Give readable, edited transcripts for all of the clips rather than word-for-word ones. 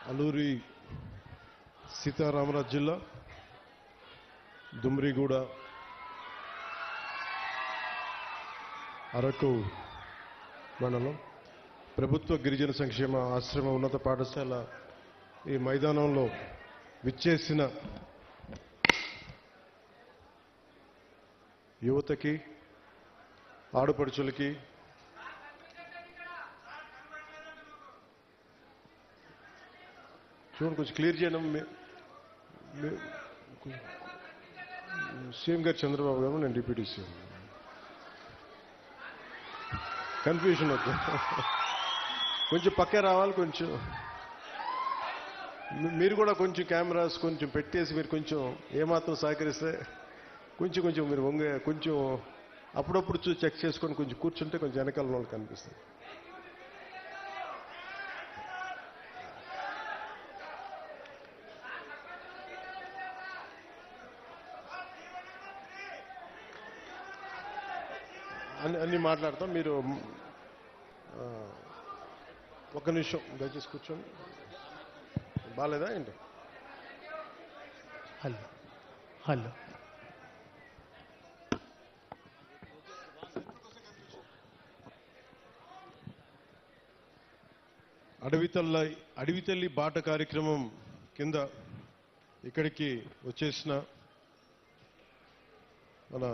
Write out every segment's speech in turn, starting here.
అల్లూరి సీతారామరాజు జిల్లా దుమ్రిగూడ అరకు మండలం ప్రభుత్వ గిరిజన సంక్షేమ ఆశ్రమ ఉన్నత పాఠశాల ఈ మైదానంలో విచ్చేసిన యువతకి ఆడపడుచులకి చూడండి కొంచెం క్లియర్ చేయడం సీఎం గారు చంద్రబాబు గారు నేను డిప్యూటీ సీఎం కన్ఫ్యూజన్ వద్దు కొంచెం పక్కే రావాలి కొంచెం మీరు కూడా కొంచెం కెమెరాస్ కొంచెం పెట్టేసి మీరు కొంచెం ఏమాత్రం సహకరిస్తే కొంచెం మీరు వంగే కొంచెం అప్పుడప్పుడు చూసి చెక్ చేసుకొని కొంచెం కూర్చుంటే కొంచెం వెనకాల వాళ్ళకి కనిపిస్తుంది అన్నీ మాట్లాడతాం మీరు ఒక్క నిమిషం దయచేసి కూర్చోండి బాగాలేదా ఏంటి హలో హలో అడవితల్లి బాట కార్యక్రమం కింద ఇక్కడికి వచ్చేసిన మన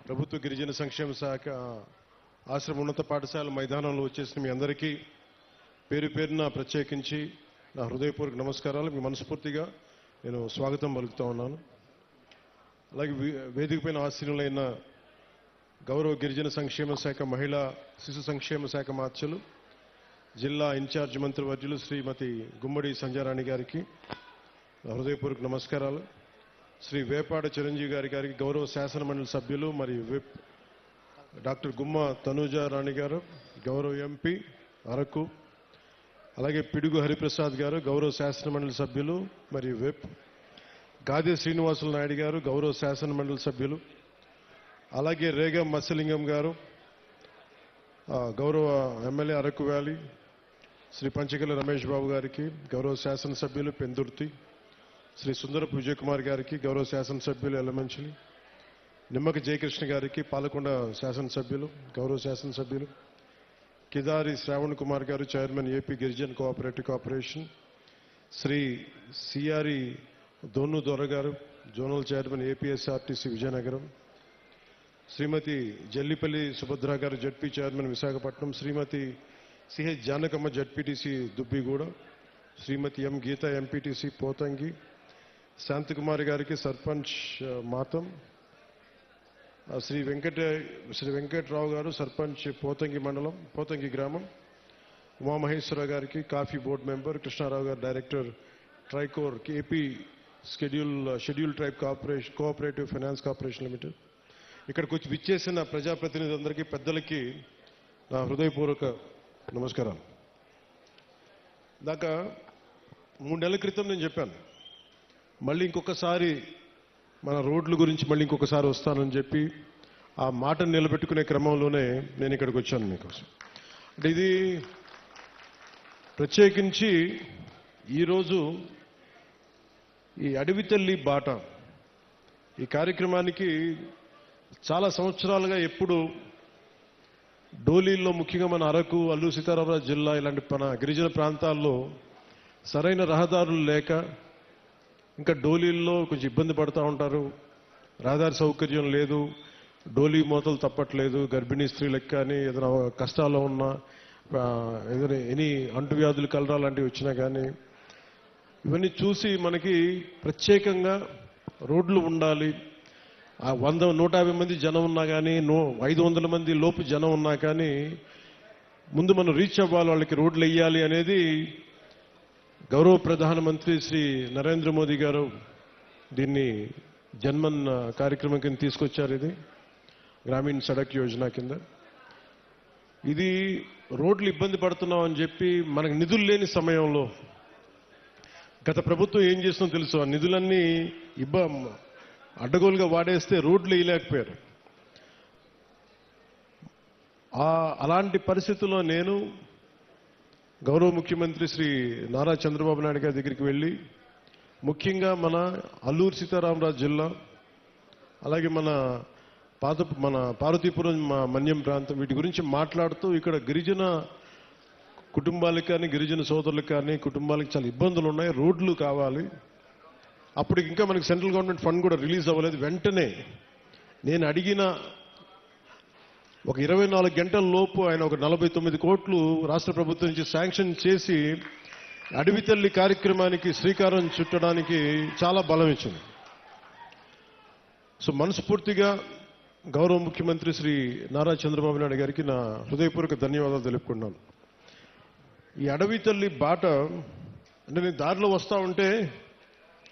ప్రభుత్వ గిరిజన సంక్షేమ శాఖ ఆశ్రమ ఉన్నత పాఠశాల మైదానంలో వచ్చేసిన మీ అందరికీ పేరు పేరున ప్రత్యేకించి నా హృదయపూర్వక నమస్కారాలు. మీ మనస్ఫూర్తిగా నేను స్వాగతం పలుకుతా ఉన్నాను. అలాగే వేదికపైన ఆశీనులైన గౌరవ గిరిజన సంక్షేమ శాఖ మహిళా శిశు సంక్షేమ శాఖ మార్చలు జిల్లా ఇన్ఛార్జ్ మంత్రివర్యులు శ్రీమతి గుమ్మడి సంజారాణి గారికి నా హృదయపూర్వక నమస్కారాలు. శ్రీ వేపాడ చిరంజీవి గారికి గౌరవ శాసనమండలి సభ్యులు మరియు విప్ డాక్టర్ గుమ్మ తనూజారాణి గారు గౌరవ ఎంపీ అరకు, అలాగే పిడుగు హరిప్రసాద్ గారు గౌరవ శాసనమండలి సభ్యులు మరియు విప్, గాదే శ్రీనివాసులు నాయుడు గారు గౌరవ శాసనమండలి సభ్యులు, అలాగే రేగం మత్స్యలింగం గారు గౌరవ ఎమ్మెల్యే అరకు వ్యాలీ, శ్రీ పంచకల రమేష్ బాబు గారికి గౌరవ శాసనసభ్యులు పెందుర్తి, శ్రీ సుందరపు విజయ్ కుమార్ గారికి గౌరవ శాసనసభ్యులు ఎల్లమంచిలి, నిమ్మక జయకృష్ణ గారికి పాలకొండ శాసనసభ్యులు గౌరవ శాసనసభ్యులు, కిదారి శ్రావణ్ కుమార్ గారు chairman AP గిరిజన్ cooperative corporation, Shri సిఆరి దోను దొర గారు జోనల్ చైర్మన్ ఏపీఎస్ఆర్టీసీ విజయనగరం, శ్రీమతి జల్లిపల్లి సుభద్ర గారు జడ్పీ చైర్మన్ విశాఖపట్నం, శ్రీమతి సిహెచ్ జానకమ్మ జడ్పీటీసీ దుబ్బిగూడ, శ్రీమతి ఎం గీత ఎంపీటీసీ పోతంగి, శాంతికుమారి గారికి సర్పంచ్ మాతం, శ్రీ వెంకట్రావు గారు సర్పంచ్ పోతంగి మండలం పోతంగి గ్రామం, ఉమామహేశ్వర గారికి కాఫీ బోర్డు మెంబర్, కృష్ణారావు గారు director Tricor AP schedule tribe cooperative finance corporation limited, ఇక్కడికి వచ్చి విచ్చేసిన ప్రజాప్రతినిధులందరికీ పెద్దలకి నా హృదయపూర్వక నమస్కారాలు. దాకా 3 నెలల క్రితం నేను చెప్పాను మళ్ళీ ఇంకొకసారి మన రోడ్ల గురించి మళ్ళీ ఇంకొకసారి వస్తానని చెప్పి ఆ మాటను నిలబెట్టుకునే క్రమంలోనే నేను ఇక్కడికి వచ్చాను మీకోసం. అంటే ఇది ప్రత్యేకించి ఈరోజు ఈ అడవితల్లి బాట ఈ కార్యక్రమానికి చాలా సంవత్సరాలుగా ఎప్పుడు డోలీల్లో ముఖ్యంగా మన అరకు అల్లూరి సీతారామరాజు జిల్లా ఇలాంటి మన గిరిజన ప్రాంతాల్లో సరైన రహదారులు లేక ఇంకా డోలీల్లో కొంచెం ఇబ్బంది పడుతూ ఉంటారు, రహదారి సౌకర్యం లేదు, డోలీ మోతలు తప్పట్లేదు, గర్భిణీ స్త్రీలకు కానీ ఏదైనా కష్టాల్లో ఉన్నా ఏదైనా ఎనీ అంటువ్యాధులు కలరా లాంటివి వచ్చినా కానీ ఇవన్నీ చూసి మనకి ప్రత్యేకంగా రోడ్లు ఉండాలి, 100-150 మంది జనం ఉన్నా కానీ 500 మంది లోపు జనం ఉన్నా కానీ ముందు మనం రీచ్ అవ్వాలి, వాళ్ళకి రోడ్లు వేయాలి అనేది గౌరవ ప్రధానమంత్రి శ్రీ నరేంద్ర మోదీ గారు దీన్ని జన్మన్ కార్యక్రమం కింద తీసుకొచ్చారు. ఇది గ్రామీణ సడక్ యోజన కింద. ఇది రోడ్లు ఇబ్బంది పడుతున్నాం అని చెప్పి మనకు నిధులు లేని సమయంలో గత ప్రభుత్వం ఏం చేస్తుందో తెలుసు, ఆ నిధులన్నీ అడ్డగోలుగా వాడేస్తే రోడ్లు వేయలేకపోయారు. అలాంటి పరిస్థితుల్లో నేను గౌరవ ముఖ్యమంత్రి శ్రీ నారా చంద్రబాబు నాయుడు గారి దగ్గరికి వెళ్ళి ముఖ్యంగా మన అల్లూరు సీతారామరాజు జిల్లా అలాగే మన పార్వతీపురం మన్యం ప్రాంతం వీటి గురించి మాట్లాడుతూ ఇక్కడ గిరిజన కుటుంబాలకు కానీ గిరిజన సోదరులకు కానీ కుటుంబాలకు చాలా ఇబ్బందులు ఉన్నాయి, రోడ్లు కావాలి. అప్పుడు ఇంకా మనకి సెంట్రల్ గవర్నమెంట్ ఫండ్ కూడా రిలీజ్ అవ్వలేదు. వెంటనే నేను అడిగిన ఒక 24 గంటల లోపు ఆయన ఒక 49 కోట్లు రాష్ట్ర ప్రభుత్వం నుంచి శాంక్షన్ చేసి అడవి తల్లి కార్యక్రమానికి శ్రీకారం చుట్టడానికి చాలా బలం ఇచ్చింది. సో మనస్ఫూర్తిగా గౌరవ ముఖ్యమంత్రి శ్రీ నారా చంద్రబాబు నాయుడు గారికి నా హృదయపూర్వక ధన్యవాదాలు తెలుపుకున్నాను. ఈ అడవి తల్లి బాట అంటే నేను దారిలో వస్తా ఉంటే